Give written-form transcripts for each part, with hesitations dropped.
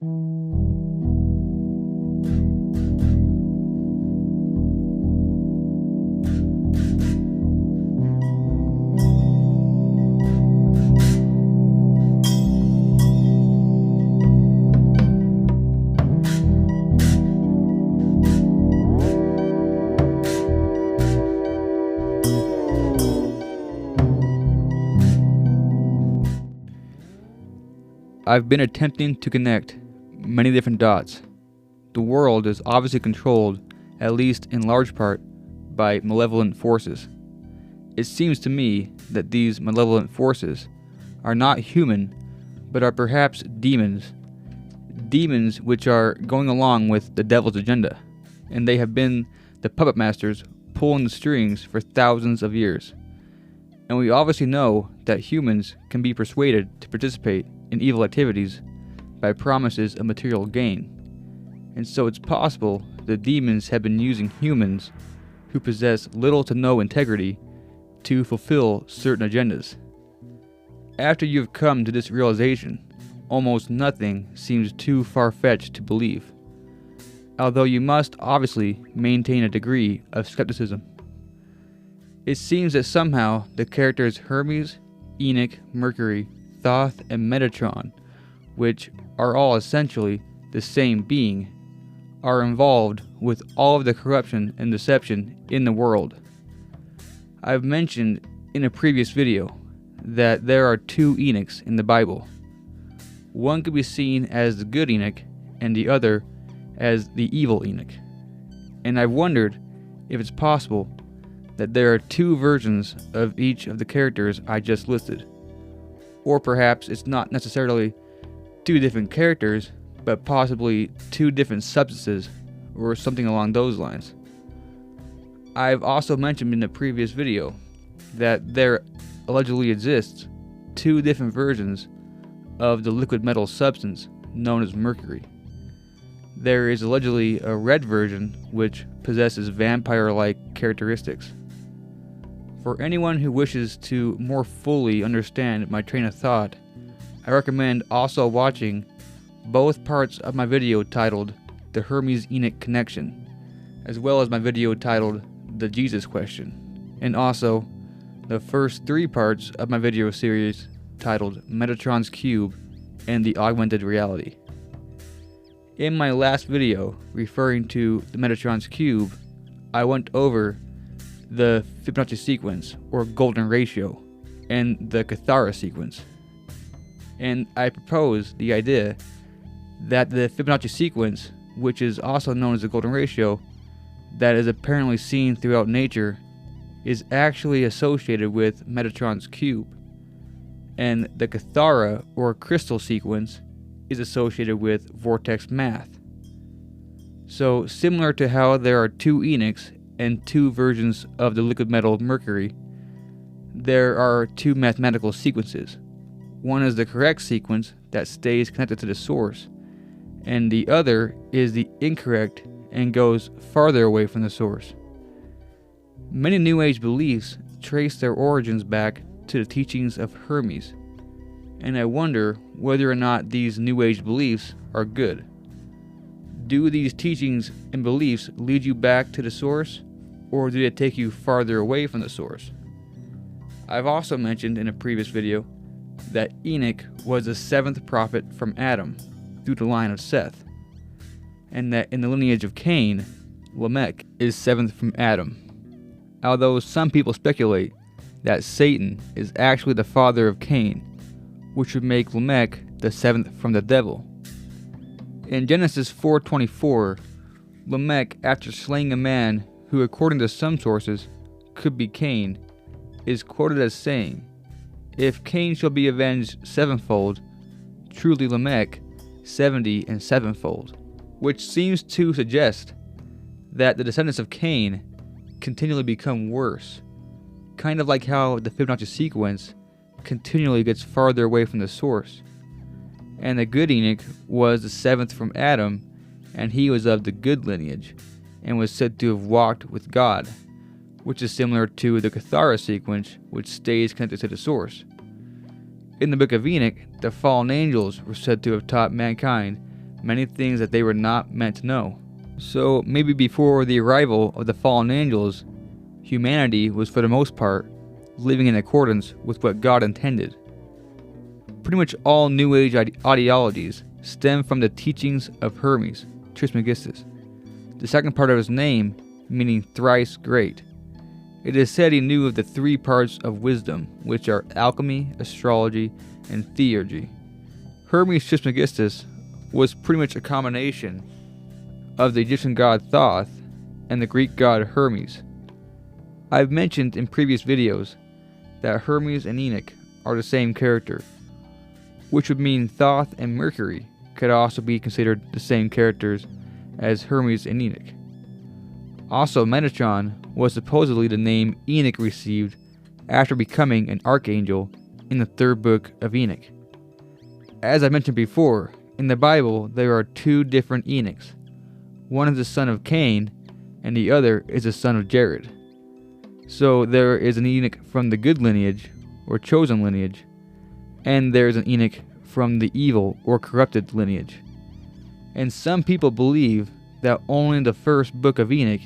I've been attempting to connect many different dots. The world is obviously controlled, at least in large part, by malevolent forces. It seems to me that these malevolent forces are not human, but are perhaps demons. Demons which are going along with the devil's agenda, and they have been the puppet masters pulling the strings for thousands of years. And we obviously know that humans can be persuaded to participate in evil activities by promises of material gain. And so it's possible the demons have been using humans who possess little to no integrity to fulfill certain agendas. After you've come to this realization, almost nothing seems too far-fetched to believe, although you must obviously maintain a degree of skepticism. It seems that somehow the characters Hermes, Enoch, Mercury, Thoth and Metatron, which are all essentially the same being, are involved with all of the corruption and deception in the world. I've mentioned in a previous video that there are two Enochs in the Bible. One could be seen as the good Enoch and the other as the evil Enoch. And I've wondered if it's possible that there are two versions of each of the characters I just listed. Or perhaps it's not necessarily two different characters, but possibly two different substances, or something along those lines. I've also mentioned in a previous video that there allegedly exists two different versions of the liquid metal substance known as mercury. There is allegedly a red version which possesses vampire-like characteristics. For anyone who wishes to more fully understand my train of thought, I recommend also watching both parts of my video titled The Hermes-Enoch Connection, as well as my video titled The Jesus Question, and also the first three parts of my video series titled Metatron's Cube and the Augmented Reality. In my last video referring to the Metatron's Cube, I went over the Fibonacci sequence, or golden ratio, and the Kathara sequence. And I proposed the idea that the Fibonacci sequence, which is also known as the golden ratio, that is apparently seen throughout nature, is actually associated with Metatron's cube. And the Kathara, or crystal sequence, is associated with vortex math. So similar to how there are two Enochs and two versions of the liquid metal mercury, there are two mathematical sequences. One is the correct sequence that stays connected to the source, and the other is the incorrect and goes farther away from the source. Many New Age beliefs trace their origins back to the teachings of Hermes, and I wonder whether or not these New Age beliefs are good. Do these teachings and beliefs lead you back to the source, or do they take you farther away from the source? I've also mentioned in a previous video that Enoch was the seventh prophet from Adam through the line of Seth, and that in the lineage of Cain, Lamech is seventh from Adam. Although some people speculate that Satan is actually the father of Cain, which would make Lamech the seventh from the devil. In Genesis 4:24, Lamech, after slaying a man who, according to some sources, could be Cain, is quoted as saying, "If Cain shall be avenged sevenfold, truly Lamech 70 and sevenfold," which seems to suggest that the descendants of Cain continually become worse, kind of like how the Fibonacci sequence continually gets farther away from the source. And the good Enoch was the seventh from Adam, and he was of the good lineage, and was said to have walked with God, which is similar to the Kathara sequence, which stays connected to the source. In the book of Enoch, the fallen angels were said to have taught mankind many things that they were not meant to know. So maybe before the arrival of the fallen angels, humanity was for the most part living in accordance with what God intended. Pretty much all New Age ideologies stem from the teachings of Hermes Trismegistus, the second part of his name meaning thrice great. It is said he knew of the three parts of wisdom, which are alchemy, astrology, and theurgy. Hermes Trismegistus was pretty much a combination of the Egyptian god Thoth and the Greek god Hermes. I've mentioned in previous videos that Hermes and Enoch are the same character, which would mean Thoth and Mercury could also be considered the same characters as Hermes and Enoch. Also, Metatron was supposedly the name Enoch received after becoming an archangel in the third book of Enoch. As I mentioned before, in the Bible there are two different Enochs. One is the son of Cain, and the other is the son of Jared. So there is an Enoch from the good lineage, or chosen lineage, and there is an Enoch from the evil or corrupted lineage. And some people believe that only the first book of Enoch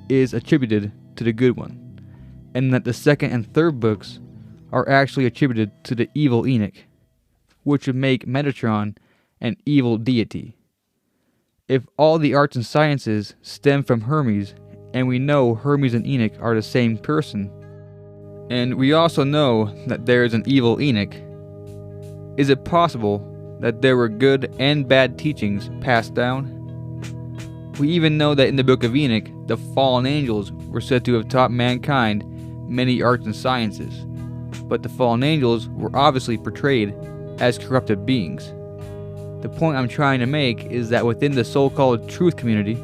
is attributed to the good one, and that the second and third books are actually attributed to the evil Enoch, which would make Metatron an evil deity. If all the arts and sciences stem from Hermes, and we know Hermes and Enoch are the same person, and we also know that there is an evil Enoch, is it possible that there were good and bad teachings passed down? We even know that in the book of Enoch, the fallen angels were said to have taught mankind many arts and sciences, but the fallen angels were obviously portrayed as corrupted beings. The point I'm trying to make is that within the so-called truth community,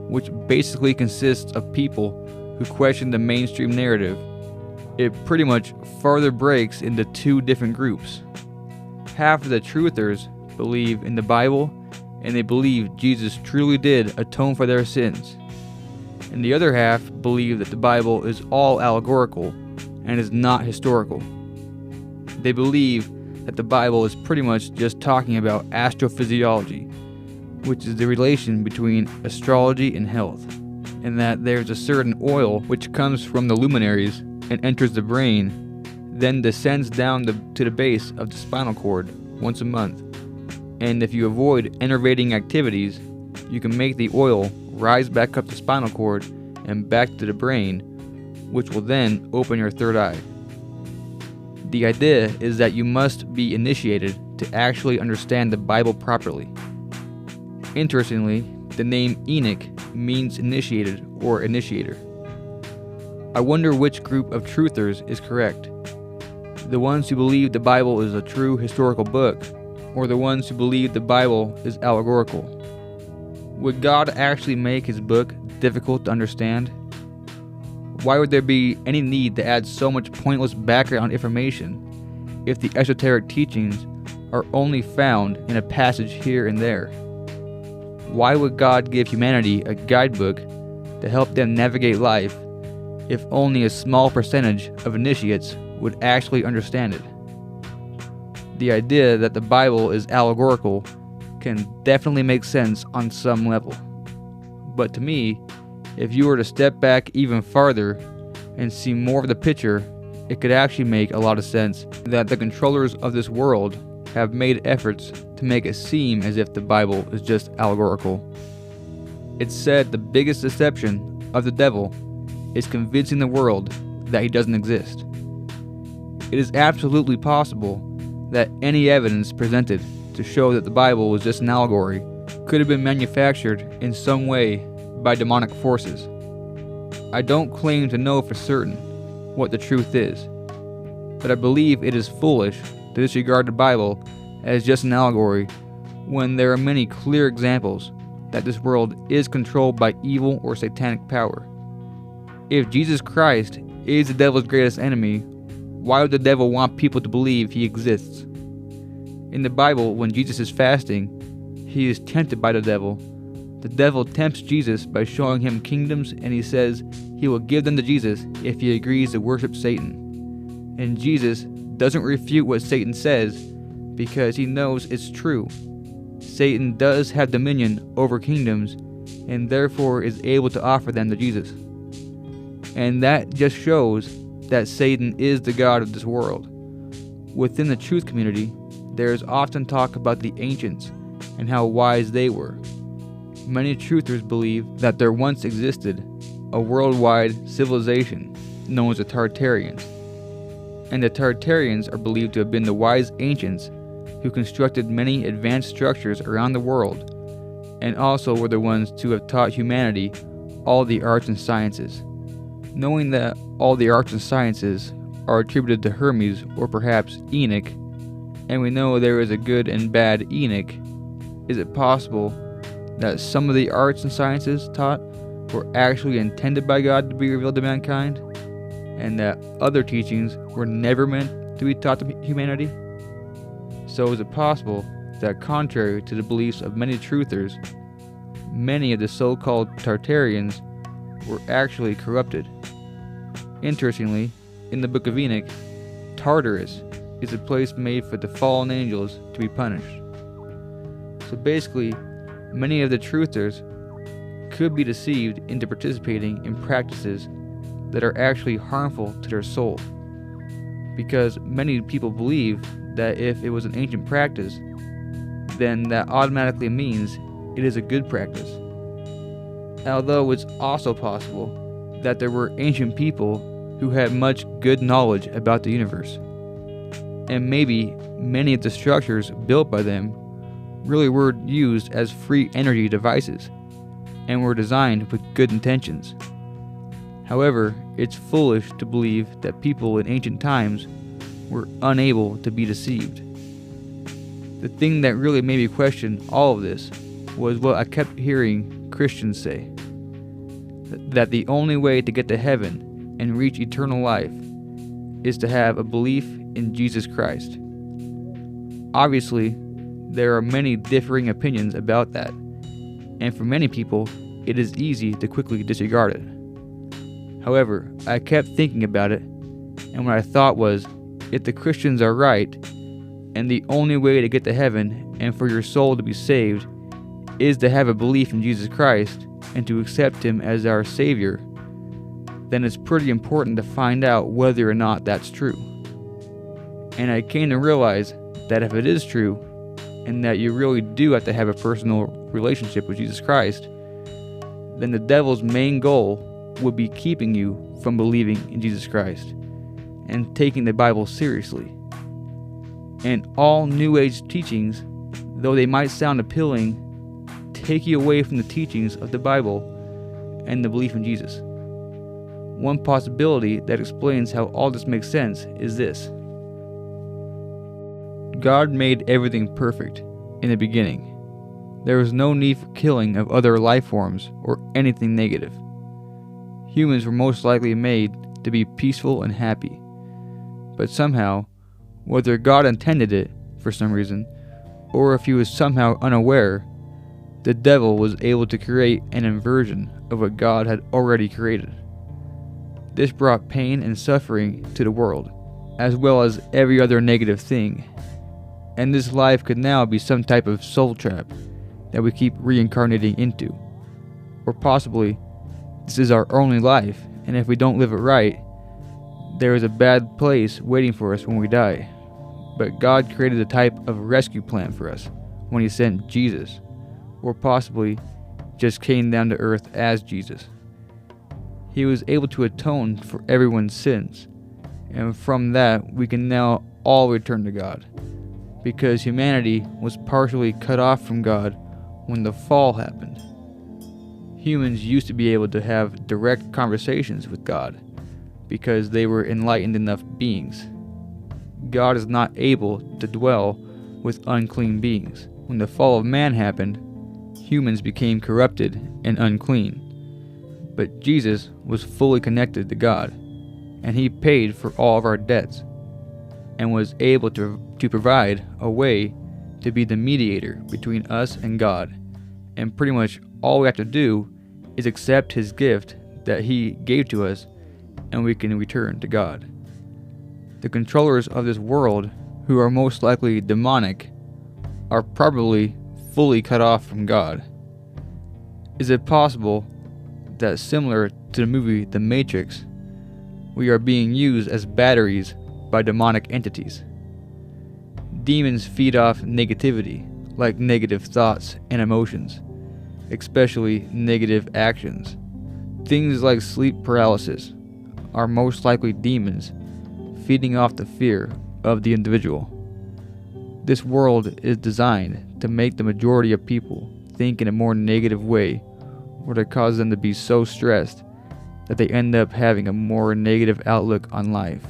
which basically consists of people who question the mainstream narrative, it pretty much further breaks into two different groups. Half of the truthers believe in the Bible, and they believe Jesus truly did atone for their sins. And the other half believe that the Bible is all allegorical and is not historical. They believe that the Bible is pretty much just talking about astrophysiology, which is the relation between astrology and health, and that there's a certain oil which comes from the luminaries and enters the brain, then descends down to the base of the spinal cord once a month. And if you avoid enervating activities, you can make the oil rise back up the spinal cord and back to the brain, which will then open your third eye. The idea is that you must be initiated to actually understand the Bible properly. Interestingly, the name Enoch means initiated or initiator. I wonder which group of truthers is correct. The ones who believe the Bible is a true historical book, or the ones who believe the Bible is allegorical. Would God actually make his book difficult to understand? Why would there be any need to add so much pointless background information if the esoteric teachings are only found in a passage here and there? Why would God give humanity a guidebook to help them navigate life if only a small percentage of initiates would actually understand it? The idea that the Bible is allegorical can definitely make sense on some level. But to me, if you were to step back even farther and see more of the picture, it could actually make a lot of sense that the controllers of this world have made efforts to make it seem as if the Bible is just allegorical. It's said the biggest deception of the devil is convincing the world that he doesn't exist. It is absolutely possible that any evidence presented to show that the Bible was just an allegory could have been manufactured in some way by demonic forces. I don't claim to know for certain what the truth is, but I believe it is foolish to disregard the Bible as just an allegory when there are many clear examples that this world is controlled by evil or satanic power. If Jesus Christ is the devil's greatest enemy, why would the devil want people to believe he exists? In the Bible, when Jesus is fasting, he is tempted by the devil. The devil tempts Jesus by showing him kingdoms, and he says he will give them to Jesus if he agrees to worship Satan. And Jesus doesn't refute what Satan says because he knows it's true. Satan does have dominion over kingdoms and therefore is able to offer them to Jesus. And that just shows that Satan is the god of this world. Within the truth community, there is often talk about the ancients and how wise they were. Many truthers believe that there once existed a worldwide civilization known as the Tartarians. And the Tartarians are believed to have been the wise ancients who constructed many advanced structures around the world, and also were the ones to have taught humanity all the arts and sciences. Knowing that all the arts and sciences are attributed to Hermes or perhaps Enoch, and we know there is a good and bad Enoch, is it possible that some of the arts and sciences taught were actually intended by God to be revealed to mankind, and that other teachings were never meant to be taught to humanity? So is it possible that, contrary to the beliefs of many truthers, many of the so-called Tartarians were actually corrupted? Interestingly, in the Book of Enoch, Tartarus is a place made for the fallen angels to be punished. So basically, many of the truthers could be deceived into participating in practices that are actually harmful to their soul, because many people believe that if it was an ancient practice, then that automatically means it is a good practice. Although it's also possible that there were ancient people who had much good knowledge about the universe, and maybe many of the structures built by them really were used as free energy devices and were designed with good intentions. However, it's foolish to believe that people in ancient times were unable to be deceived. The thing that really made me question all of this was what I kept hearing Christians say, that the only way to get to heaven and reach eternal life is to have a belief in Jesus Christ. Obviously, there are many differing opinions about that, and for many people, it is easy to quickly disregard it. However, I kept thinking about it, and what I thought was, if the Christians are right, and the only way to get to heaven and for your soul to be saved is to have a belief in Jesus Christ and to accept Him as our Savior, then it's pretty important to find out whether or not that's true. And I came to realize that if it is true, and that you really do have to have a personal relationship with Jesus Christ, then the devil's main goal would be keeping you from believing in Jesus Christ and taking the Bible seriously. And all New Age teachings, though they might sound appealing, take you away from the teachings of the Bible and the belief in Jesus. One possibility that explains how all this makes sense is this. God made everything perfect in the beginning. There was no need for killing of other life forms or anything negative. Humans were most likely made to be peaceful and happy. But somehow, whether God intended it for some reason, or if he was somehow unaware, the devil was able to create an inversion of what God had already created. This brought pain and suffering to the world, as well as every other negative thing. And this life could now be some type of soul trap that we keep reincarnating into. Or possibly, this is our only life, and if we don't live it right, there is a bad place waiting for us when we die. But God created a type of rescue plan for us when he sent Jesus, or possibly just came down to earth as Jesus. He was able to atone for everyone's sins, and from that we can now all return to God, because humanity was partially cut off from God when the fall happened. Humans used to be able to have direct conversations with God because they were enlightened enough beings. God is not able to dwell with unclean beings. When the fall of man happened, humans became corrupted and unclean. But Jesus was fully connected to God, and he paid for all of our debts, and was able to provide a way to be the mediator between us and God. And pretty much all we have to do is accept his gift that he gave to us, and we can return to God. The controllers of this world, who are most likely demonic, are probably fully cut off from God? Is it possible that, similar to the movie The Matrix, we are being used as batteries by demonic entities? Demons feed off negativity, like negative thoughts and emotions, especially negative actions. Things like sleep paralysis are most likely demons feeding off the fear of the individual. This world is designed to make the majority of people think in a more negative way, or to cause them to be so stressed that they end up having a more negative outlook on life.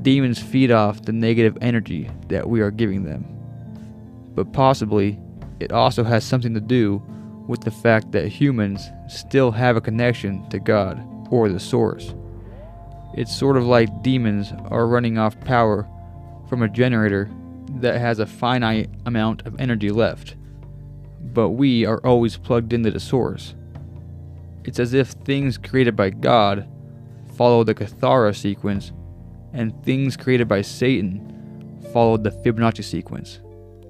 Demons feed off the negative energy that we are giving them. But possibly, it also has something to do with the fact that humans still have a connection to God or the source. It's sort of like demons are running off power from a generator that has a finite amount of energy left, but we are always plugged into the source. It's as if things created by God follow the Kathara sequence, and things created by Satan follow the Fibonacci sequence,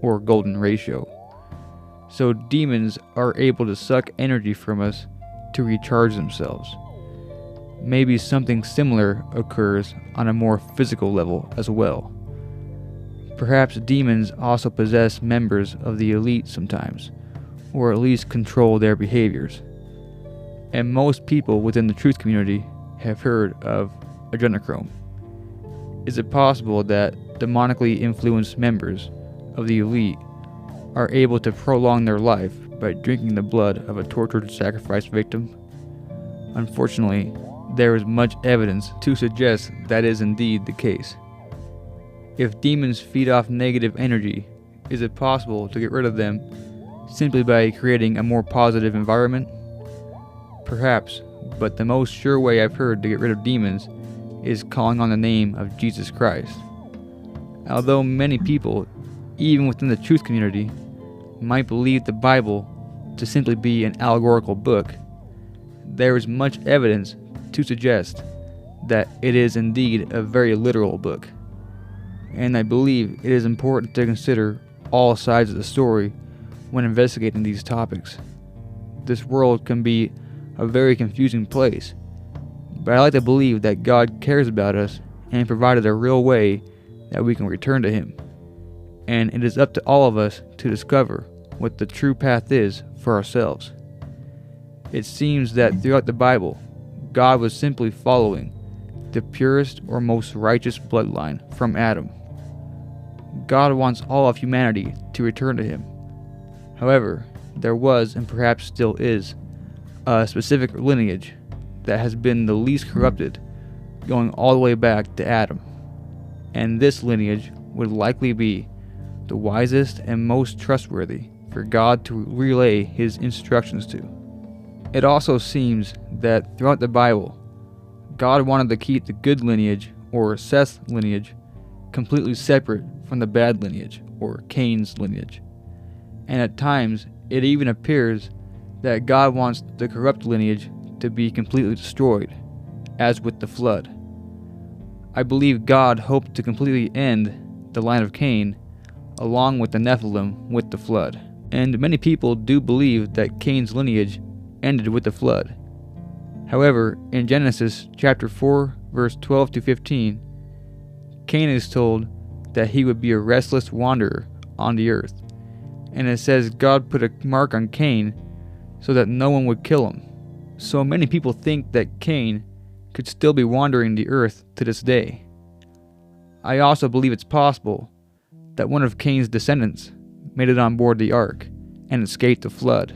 or golden ratio. So demons are able to suck energy from us to recharge themselves. Maybe something similar occurs on a more physical level as well. Perhaps demons also possess members of the elite sometimes, or at least control their behaviors. And most people within the truth community have heard of adrenochrome. Is it possible that demonically influenced members of the elite are able to prolong their life by drinking the blood of a tortured sacrifice victim? Unfortunately, there is much evidence to suggest that is indeed the case. If demons feed off negative energy, is it possible to get rid of them simply by creating a more positive environment? Perhaps, but the most sure way I've heard to get rid of demons is calling on the name of Jesus Christ. Although many people, even within the truth community, might believe the Bible to simply be an allegorical book, there is much evidence to suggest that it is indeed a very literal book. And I believe it is important to consider all sides of the story when investigating these topics. This world can be a very confusing place, but I like to believe that God cares about us and provided a real way that we can return to Him. And it is up to all of us to discover what the true path is for ourselves. It seems that throughout the Bible, God was simply following the purest or most righteous bloodline from Adam. God wants all of humanity to return to Him. However, there was, and perhaps still is, a specific lineage that has been the least corrupted, going all the way back to Adam. And this lineage would likely be the wisest and most trustworthy for God to relay His instructions to. It also seems that throughout the Bible, God wanted to keep the good lineage, or Seth's lineage, completely separate from the bad lineage, or Cain's lineage. And at times, it even appears that God wants the corrupt lineage to be completely destroyed, as with the flood. I believe God hoped to completely end the line of Cain, along with the Nephilim with the flood. And many people do believe that Cain's lineage ended with the flood. However, in Genesis chapter 4, verse 12 to 15, Cain is told that he would be a restless wanderer on the earth. And it says God put a mark on Cain so that no one would kill him. So many people think that Cain could still be wandering the earth to this day. I also believe it's possible that one of Cain's descendants made it on board the ark and escaped the flood.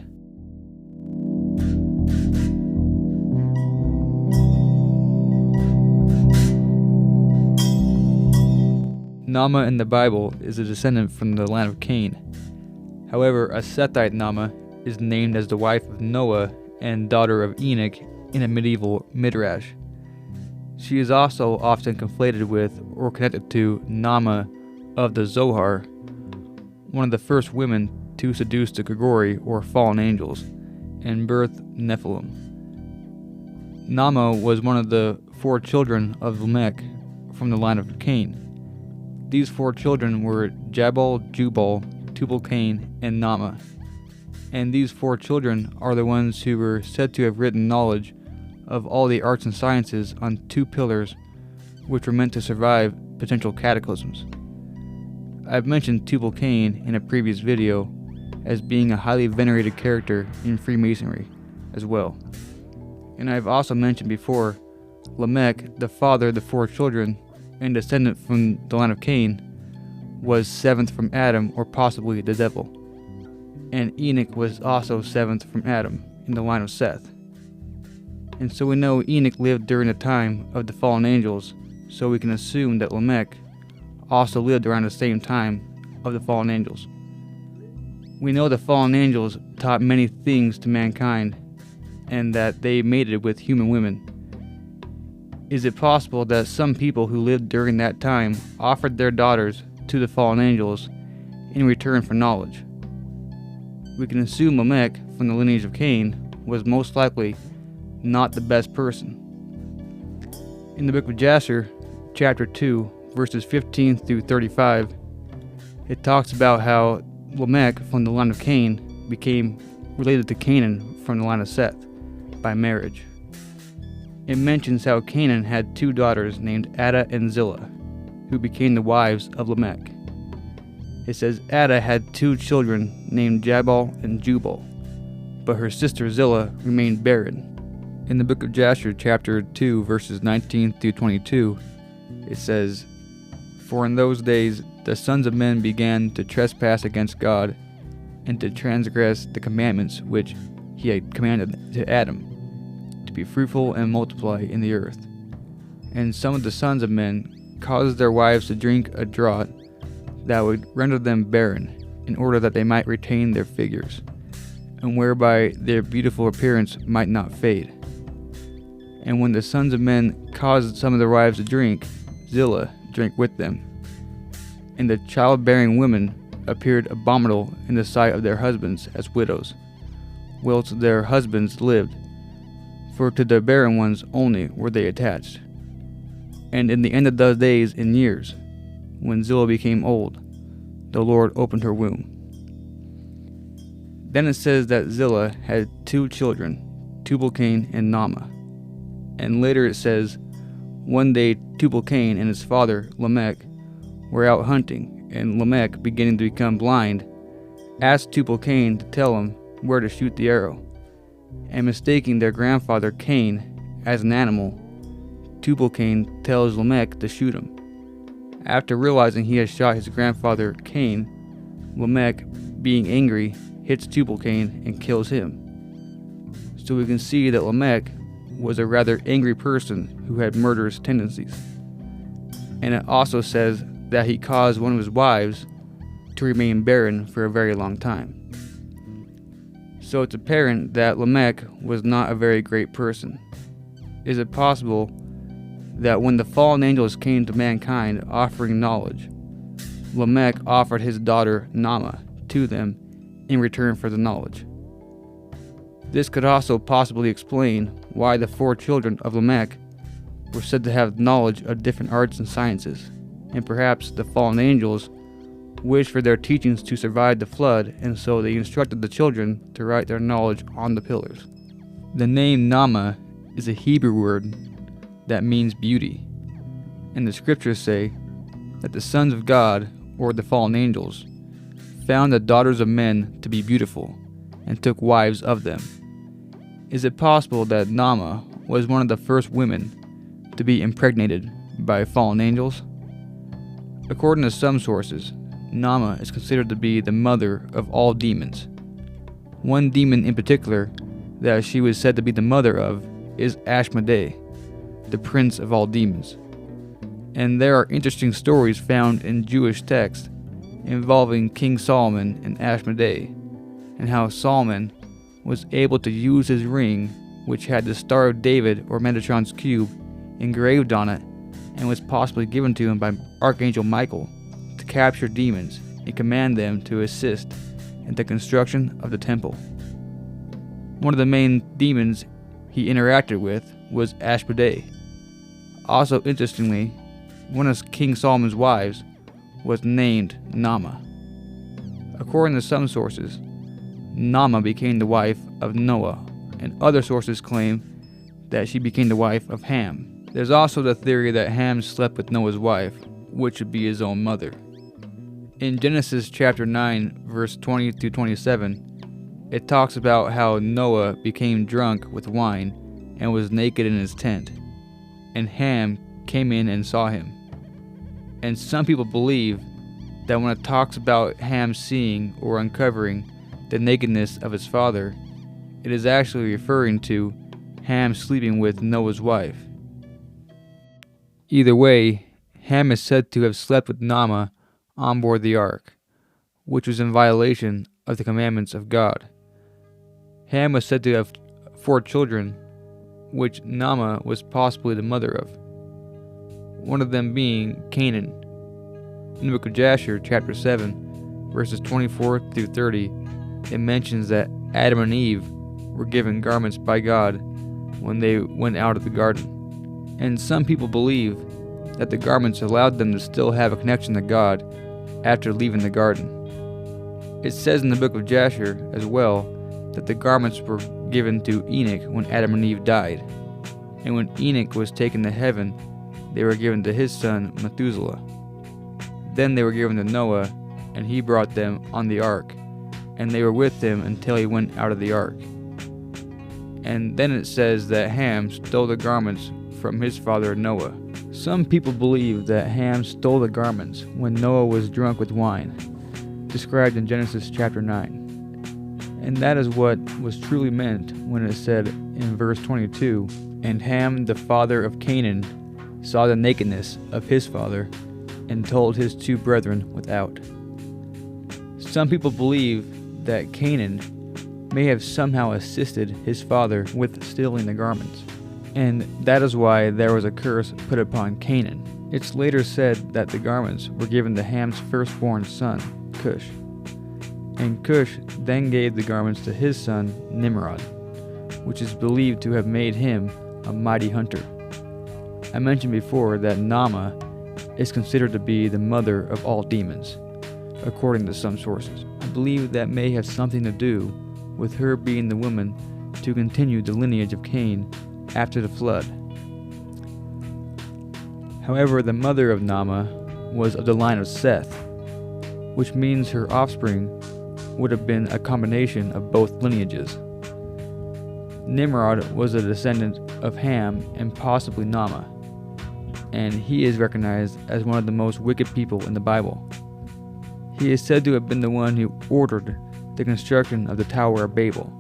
Namah in the Bible is a descendant from the line of Cain. However, a Sethite Namah is named as the wife of Noah and daughter of Enoch in a medieval midrash. She is also often conflated with or connected to Namah of the Zohar, one of the first women to seduce the Grigori or fallen angels and birth Nephilim. Namah was one of the 4 children of Lamech from the line of Cain. These 4 children were Jabal, Jubal, Tubal-Cain, and Namah. And these 4 children are the ones who were said to have written knowledge of all the arts and sciences on 2 pillars which were meant to survive potential cataclysms. I've mentioned Tubal-Cain in a previous video as being a highly venerated character in Freemasonry as well. And I've also mentioned before, Lamech, the father of the 4 children and descendant from the line of Cain, was 7th from Adam, or possibly the devil. And Enoch was also 7th from Adam in the line of Seth. And so we know Enoch lived during the time of the fallen angels, so we can assume that Lamech also lived around the same time of the fallen angels. We know the fallen angels taught many things to mankind, and that they mated with human women. Is it possible that some people who lived during that time offered their daughters to the fallen angels in return for knowledge? We can assume Lamech, from the lineage of Cain, was most likely not the best person. In the book of Jasher, chapter 2, verses 15 through 35, it talks about how Lamech, from the line of Cain, became related to Canaan from the line of Seth by marriage. It mentions how Canaan had 2 daughters named Adah and Zillah, who became the wives of Lamech. It says Adah had 2 children named Jabal and Jubal, but her sister Zillah remained barren. In the book of Jasher, chapter 2, verses 19 through 22, it says, "For in those days the sons of men began to trespass against God, and to transgress the commandments which he had commanded to Adam, to be fruitful and multiply in the earth. And some of the sons of men caused their wives to drink a draught that would render them barren, in order that they might retain their figures, and whereby their beautiful appearance might not fade. And when the sons of men caused some of their wives to drink, Zillah drank with them. And the childbearing women appeared abominable in the sight of their husbands as widows, whilst their husbands lived, for to the barren ones only were they attached. And in the end of those days and years, when Zillah became old, the Lord opened her womb." Then it says that Zillah had 2 children, Tubal-Cain and Namah. And later it says, one day Tubal-Cain and his father, Lamech, were out hunting, and Lamech, beginning to become blind, asked Tubal-Cain to tell him where to shoot the arrow. And mistaking their grandfather Cain as an animal, Tubal-Cain tells Lamech to shoot him. After realizing he has shot his grandfather Cain, Lamech, being angry, hits Tubal-Cain and kills him. So we can see that Lamech was a rather angry person who had murderous tendencies. And it also says that he caused one of his wives to remain barren for a very long time. So it's apparent that Lamech was not a very great person. Is it possible that when the fallen angels came to mankind offering knowledge, Lamech offered his daughter Namah to them in return for the knowledge? This could also possibly explain why the 4 children of Lamech were said to have knowledge of different arts and sciences, and perhaps the fallen angels wished for their teachings to survive the flood, and so they instructed the children to write their knowledge on the pillars. The name Namah is a Hebrew word that means beauty, and the scriptures say that the sons of God, or the fallen angels, found the daughters of men to be beautiful, and took wives of them. Is it possible that Namah was one of the first women to be impregnated by fallen angels? According to some sources, Namah is considered to be the mother of all demons. One demon in particular that she was said to be the mother of is Ashana, the prince of all demons. And there are interesting stories found in Jewish texts involving King Solomon and Ashana, and how Solomon was able to use his ring, which had the Star of David or Metatron's cube engraved on it, and was possibly given to him by Archangel Michael, to capture demons and command them to assist in the construction of the temple. One of the main demons he interacted with was Ashana. Also interestingly, one of King Solomon's wives was named Namah. According to some sources, Namah became the wife of Noah, and other sources claim that she became the wife of Ham. There's also the theory that Ham slept with Noah's wife, which would be his own mother. In Genesis chapter 9, verse 20 through 27, it talks about how Noah became drunk with wine and was naked in his tent, and Ham came in and saw him. And some people believe that when it talks about Ham seeing or uncovering the nakedness of his father, it is actually referring to Ham sleeping with Noah's wife. Either way, Ham is said to have slept with Namah on board the ark, which was in violation of the commandments of God. Ham was said to have 4 children, which Namah was possibly the mother of, one of them being Canaan. In the book of Jasher, chapter 7, verses 24 through 30, it mentions that Adam and Eve were given garments by God when they went out of the garden. And some people believe that the garments allowed them to still have a connection to God after leaving the garden. It says in the book of Jasher as well that the garments were given to Enoch when Adam and Eve died. And when Enoch was taken to heaven, they were given to his son Methuselah. Then they were given to Noah, and he brought them on the ark, and they were with him until he went out of the ark. And then it says that Ham stole the garments from his father Noah. Some people believe that Ham stole the garments when Noah was drunk with wine, described in Genesis chapter 9. And that is what was truly meant when it said in verse 22, "And Ham the father of Canaan saw the nakedness of his father, and told his 2 brethren without." Some people believe that Canaan may have somehow assisted his father with stealing the garments, and that is why there was a curse put upon Canaan. It's later said that the garments were given to Ham's firstborn son, Cush, and Cush then gave the garments to his son, Nimrod, which is believed to have made him a mighty hunter. I mentioned before that Namah is considered to be the mother of all demons, according to some sources. I believe that may have something to do with her being the woman to continue the lineage of Cain after the flood. However, the mother of Namah was of the line of Seth, which means her offspring would have been a combination of both lineages. Nimrod was a descendant of Ham and possibly Namah, and he is recognized as one of the most wicked people in the Bible. He is said to have been the one who ordered the construction of the Tower of Babel,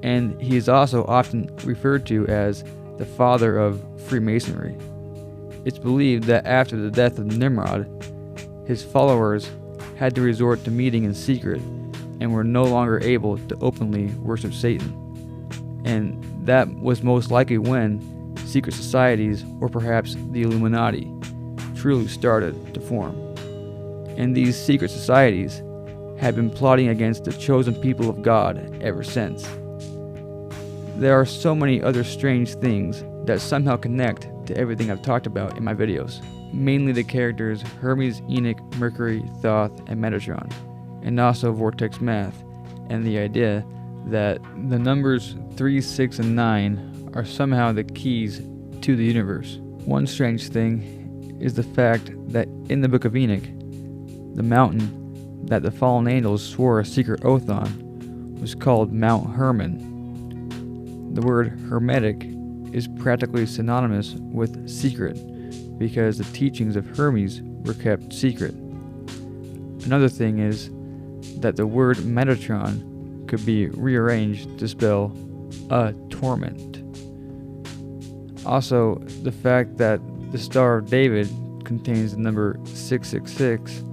and he is also often referred to as the father of Freemasonry. It's believed that after the death of Nimrod, his followers had to resort to meeting in secret and were no longer able to openly worship Satan. And that was most likely when secret societies, or perhaps the Illuminati, truly started to form. And these secret societies had been plotting against the chosen people of God ever since. There are so many other strange things that somehow connect to everything I've talked about in my videos, mainly the characters Hermes, Enoch, Mercury, Thoth, and Metatron, and also vortex math, and the idea that the numbers 3, 6, and 9 are somehow the keys to the universe. One strange thing is the fact that in the book of Enoch, the mountain that the fallen angels swore a secret oath on was called Mount Hermon. The word hermetic is practically synonymous with secret because the teachings of Hermes were kept secret. Another thing is that the word Metatron could be rearranged to spell a torment. Also, the fact that the Star of David contains the number 666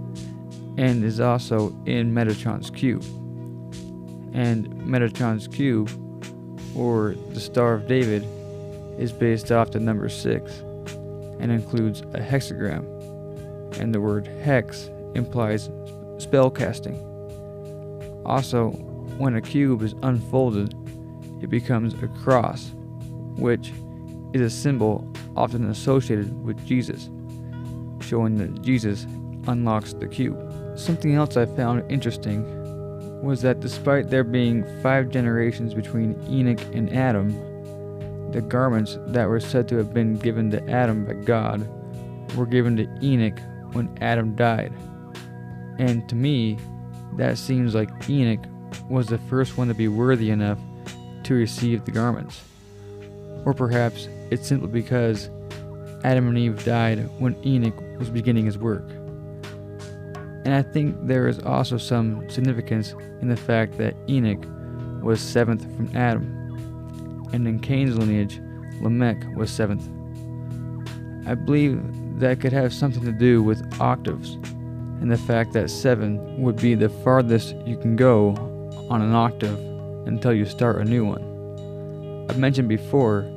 and is also in Metatron's cube. And Metatron's cube, or the Star of David, is based off the number 6 and includes a hexagram, and the word hex implies spell casting. Also, when a cube is unfolded, it becomes a cross, which is a symbol often associated with Jesus, showing that Jesus unlocks the cube. Something else I found interesting was that despite there being 5 generations between Enoch and Adam, the garments that were said to have been given to Adam by God were given to Enoch when Adam died. And to me, that seems like Enoch was the first one to be worthy enough to receive the garments. Or perhaps it's simply because Adam and Eve died when Enoch was beginning his work. And I think there is also some significance in the fact that Enoch was 7th from Adam, and in Cain's lineage, Lamech was 7th. I believe that could have something to do with octaves, and the fact that 7 would be the farthest you can go on an octave until you start a new one. I've mentioned before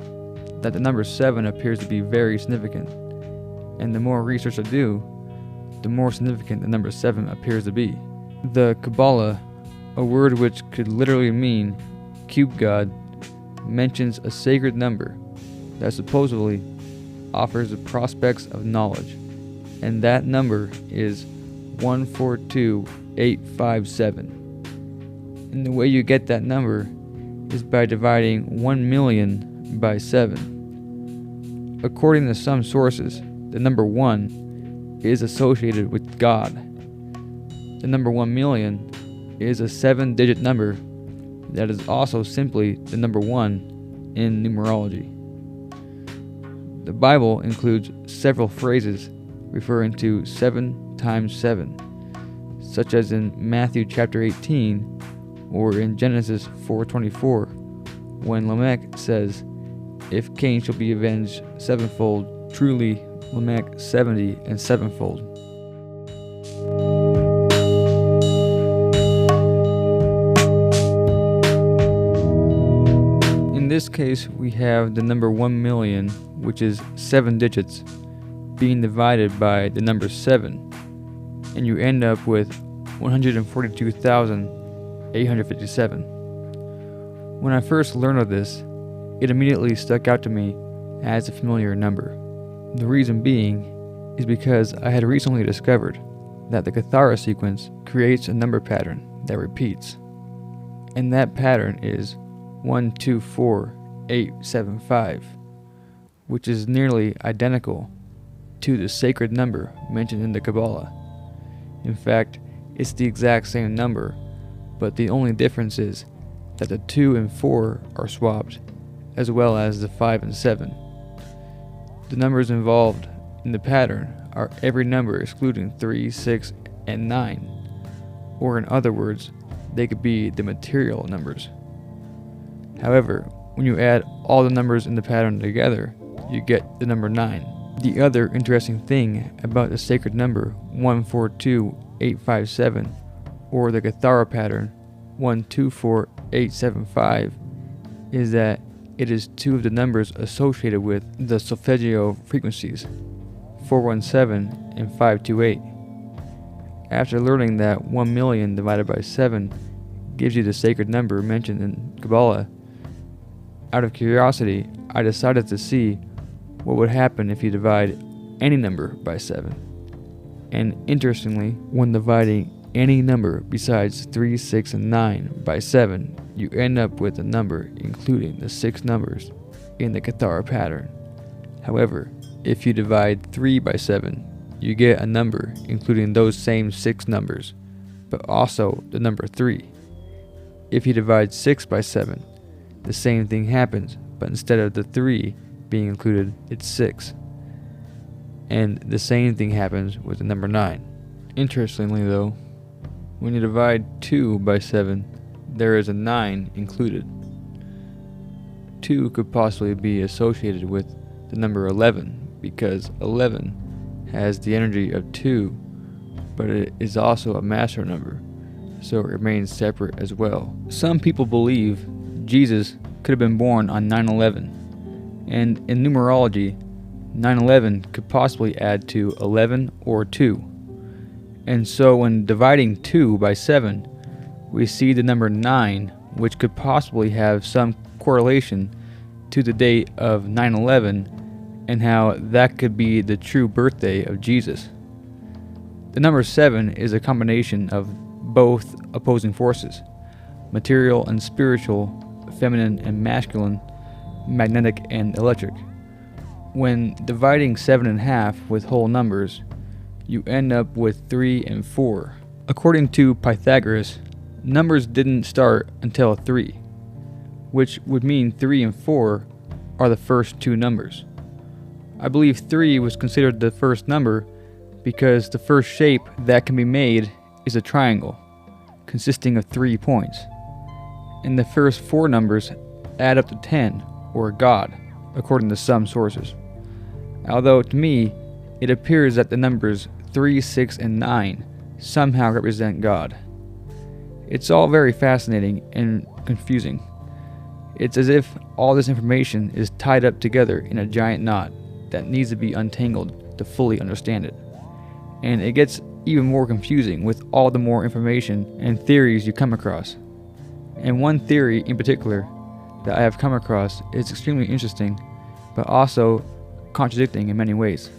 that the number 7 appears to be very significant, and the more research I do, the more significant the number 7 appears to be. The Kabbalah, a word which could literally mean cube god, mentions a sacred number that supposedly offers the prospects of knowledge, and that number is 142857. And the way you get that number is by dividing 1 million by 7. According to some sources, the number 1 is associated with God. The number 1 million is a 7-digit number that is also simply the number 1 in numerology. The Bible includes several phrases referring to 7 times 7, such as in Matthew chapter 18 or in Genesis 4:24, when Lamech says, "If Cain shall be avenged sevenfold, truly Lamech 70 and sevenfold." In this case, we have the number 1 million, which is 7 digits, being divided by the number 7, and you end up with 142,857. When I first learned of this, it immediately stuck out to me as a familiar number. The reason being is because I had recently discovered that the Kathara sequence creates a number pattern that repeats, and that pattern is 124875, which is nearly identical to the sacred number mentioned in the Kabbalah. In fact, it's the exact same number, but the only difference is that the 2 and 4 are swapped, as well as the 5 and 7. The numbers involved in the pattern are every number excluding 3, 6, and 9, or in other words, they could be the material numbers. However, when you add all the numbers in the pattern together, you get the number 9. The other interesting thing about the sacred number 142857, or the Kathara pattern 124875, is that it is 2 of the numbers associated with the solfeggio frequencies, 417 and 528. After learning that 1 million divided by 7 gives you the sacred number mentioned in Kabbalah, out of curiosity, I decided to see what would happen if you divide any number by 7. And interestingly, when dividing any number besides 3, 6, and 9 by 7, you end up with a number including the 6 numbers in the Kathara pattern. However, if you divide 3 by 7, you get a number including those same 6 numbers, but also the number 3. If you divide 6 by 7, the same thing happens, but instead of the 3 being included, it's 6. And the same thing happens with the number 9. Interestingly though, when you divide 2 by 7, there is a 9 included. 2 could possibly be associated with the number 11, because 11 has the energy of 2, but it is also a master number, so it remains separate as well. Some people believe Jesus could have been born on 9/11, and in numerology, 9/11 could possibly add to 11 or 2. And so when dividing 2 by 7, we see the number 9, which could possibly have some correlation to the date of 9/11 and how that could be the true birthday of Jesus. The number 7 is a combination of both opposing forces, material and spiritual, feminine and masculine, magnetic and electric. When dividing 7 in half with whole numbers, you end up with 3 and 4. According to Pythagoras, numbers didn't start until 3, which would mean 3 and 4 are the first two numbers. I believe 3 was considered the first number because the first shape that can be made is a triangle, consisting of 3 points. And the first 4 numbers add up to 10, or God, according to some sources. Although to me, it appears that the numbers 3, 6, and 9 somehow represent God. It's all very fascinating and confusing. It's as if all this information is tied up together in a giant knot that needs to be untangled to fully understand it. And it gets even more confusing with all the more information and theories you come across. And one theory in particular that I have come across is extremely interesting, but also contradicting in many ways.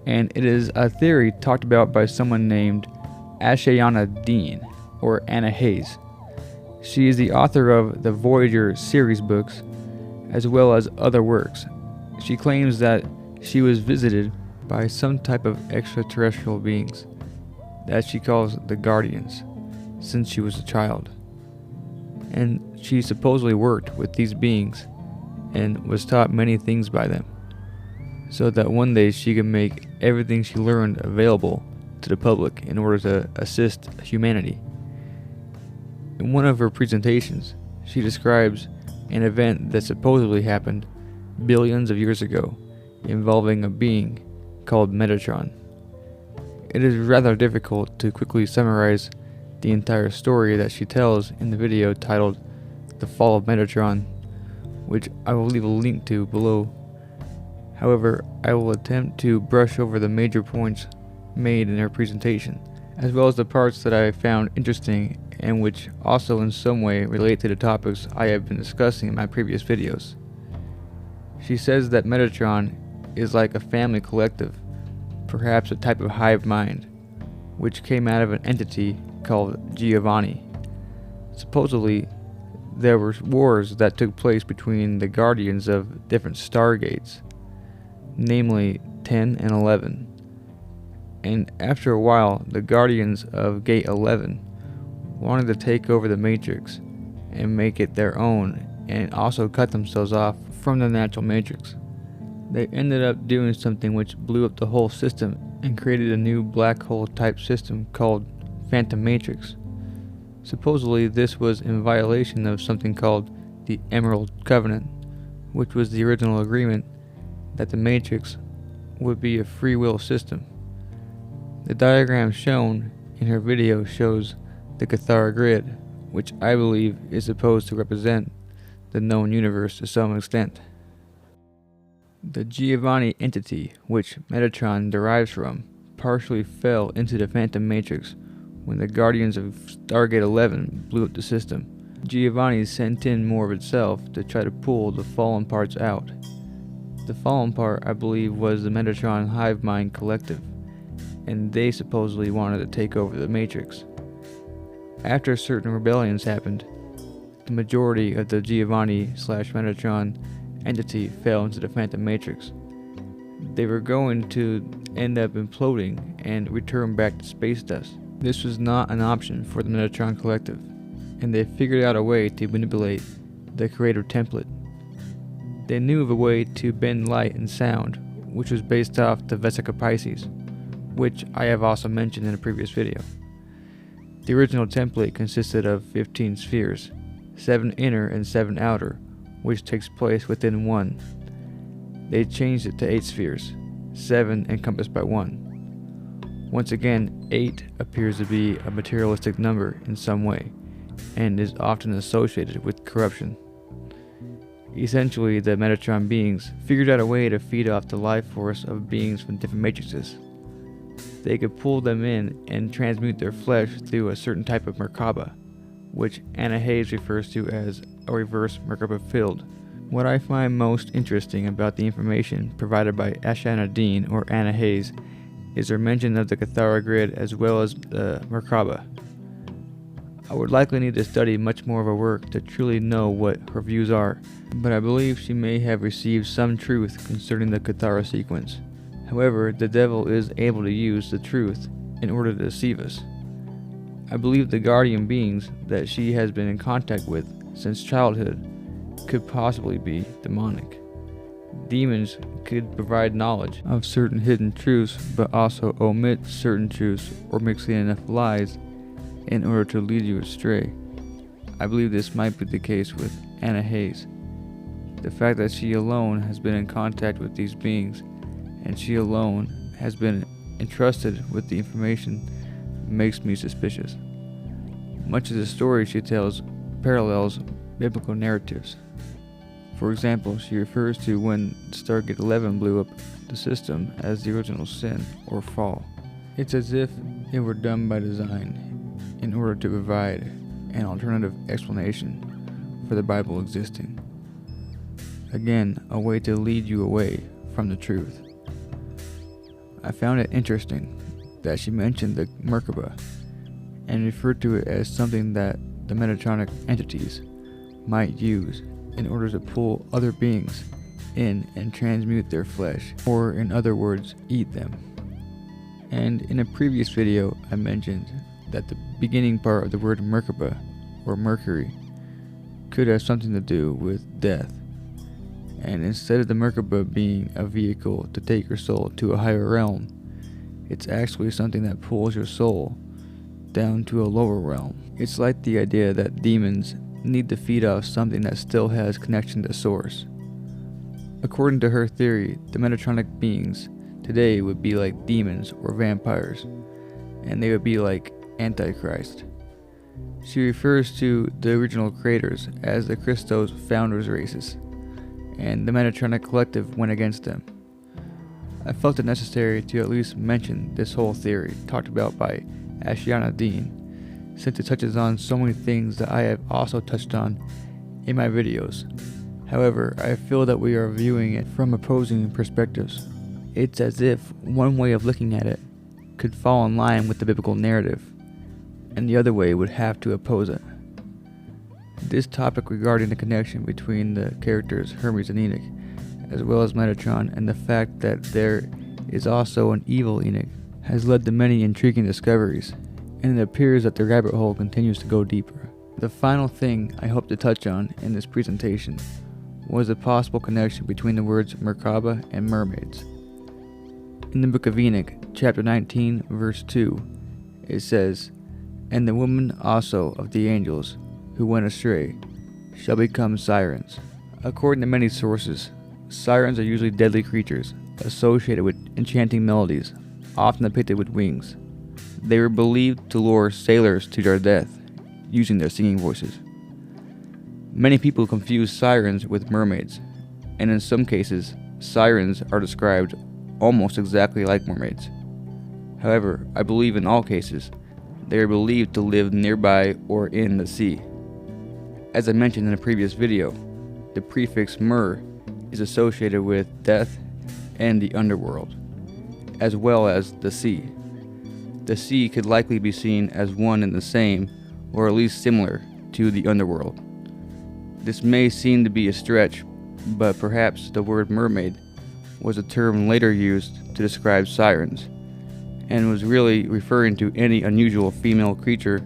And it is a theory talked about by someone named Ashana Deen, or Anna Hayes. She is the author of the Voyager series books, as well as other works. She claims that she was visited by some type of extraterrestrial beings that she calls the Guardians since she was a child. And she supposedly worked with these beings and was taught many things by them, so that one day she could make everything she learned available to the public in order to assist humanity. In one of her presentations, she describes an event that supposedly happened billions of years ago involving a being called Metatron. It is rather difficult to quickly summarize the entire story that she tells in the video titled The Fall of Metatron, which I will leave a link to below. However, I will attempt to brush over the major points made in her presentation, as well as the parts that I found interesting and which also in some way relate to the topics I have been discussing in my previous videos. She says that Metatron is like a family collective, perhaps a type of hive mind, which came out of an entity called Giovanni. Supposedly, there were wars that took place between the guardians of different stargates, namely 10 and 11. And after a while, the guardians of Gate 11 wanted to take over the Matrix and make it their own, and also cut themselves off from the natural Matrix. They ended up doing something which blew up the whole system and created a new black hole type system called Phantom Matrix. Supposedly this was in violation of something called the Emerald Covenant, which was the original agreement that the Matrix would be a free will system. The diagram shown in her video shows the Kathara grid, which I believe is supposed to represent the known universe to some extent. The Giovanni entity, which Metatron derives from, partially fell into the Phantom Matrix when the Guardians of Stargate 11 blew up the system. Giovanni sent in more of itself to try to pull the fallen parts out. The fallen part, I believe, was the Metatron hive mind collective, and they supposedly wanted to take over the Matrix. After certain rebellions happened, the majority of the Giovanni/Metatron entity fell into the Phantom Matrix. They were going to end up imploding and return back to space dust. This was not an option for the Metatron collective, and they figured out a way to manipulate the creative template. They knew of a way to bend light and sound, which was based off the Vesica Pisces, which I have also mentioned in a previous video. The original template consisted of 15 spheres, 7 inner and 7 outer, which takes place within 1. They changed it to 8 spheres, 7 encompassed by 1. Once again, 8 appears to be a materialistic number in some way, and is often associated with corruption. Essentially, the Metatron beings figured out a way to feed off the life force of beings from different matrices. They could pull them in and transmute their flesh through a certain type of Merkabah, which Anna Hayes refers to as a reverse Merkabah field. What I find most interesting about the information provided by Ashana Deen or Anna Hayes is her mention of the Kathara grid as well as the Merkabah. I would likely need to study much more of her work to truly know what her views are, but I believe she may have received some truth concerning the Kathara sequence. However, the devil is able to use the truth in order to deceive us. I believe the guardian beings that she has been in contact with since childhood could possibly be demonic. Demons could provide knowledge of certain hidden truths, but also omit certain truths or mix in enough lies in order to lead you astray. I believe this might be the case with Anna Hayes. The fact that she alone has been in contact with these beings, and she alone has been entrusted with the information, makes me suspicious. Much of the story she tells parallels biblical narratives. For example, she refers to when Stargate 11 blew up the system as the original sin or fall. It's as if it were done by design in order to provide an alternative explanation for the Bible existing. Again, a way to lead you away from the truth. I found it interesting that she mentioned the Merkabah and referred to it as something that the Metatronic entities might use in order to pull other beings in and transmute their flesh, or in other words, eat them. And in a previous video, I mentioned that the beginning part of the word Merkabah, or Mercury, could have something to do with death. And instead of the Merkabah being a vehicle to take your soul to a higher realm, it's actually something that pulls your soul down to a lower realm. It's like the idea that demons need to feed off something that still has connection to source. According to her theory, the Metatronic beings today would be like demons or vampires, and they would be like Antichrist. She refers to the original creators as the Christos founders races, and the Metatronic collective went against them. I felt it necessary to at least mention this whole theory talked about by Ashana Deen, since it touches on so many things that I have also touched on in my videos. However, I feel that we are viewing it from opposing perspectives. It's as if one way of looking at it could fall in line with the biblical narrative, and the other way would have to oppose it. This topic regarding the connection between the characters Hermes and Enoch, as well as Metatron, and the fact that there is also an evil Enoch, has led to many intriguing discoveries, and it appears that the rabbit hole continues to go deeper. The final thing I hope to touch on in this presentation was a possible connection between the words Merkabah and mermaids. In the book of Enoch, chapter 19, verse 2, it says, "And the woman also of the angels who went astray shall become sirens." According to many sources, sirens are usually deadly creatures associated with enchanting melodies, often depicted with wings. They were believed to lure sailors to their death using their singing voices. Many people confuse sirens with mermaids, and in some cases, sirens are described almost exactly like mermaids. However, I believe in all cases, they are believed to live nearby or in the sea. As I mentioned in a previous video, the prefix mer is associated with death and the underworld, as well as the sea. The sea could likely be seen as one and the same, or at least similar, to the underworld. This may seem to be a stretch, but perhaps the word mermaid was a term later used to describe sirens, and was really referring to any unusual female creature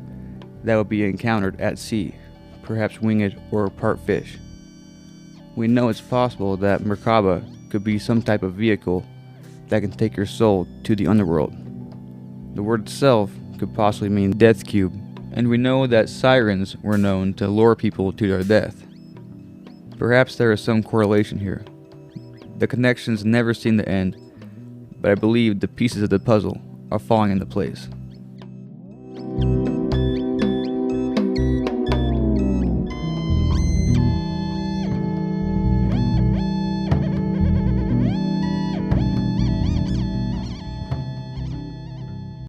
that would be encountered at sea, perhaps winged or part fish. We know it's possible that Merkabah could be some type of vehicle that can take your soul to the underworld. The word itself could possibly mean death cube, and we know that sirens were known to lure people to their death. Perhaps there is some correlation here. The connections never seem to end, but I believe the pieces of the puzzle are falling into place.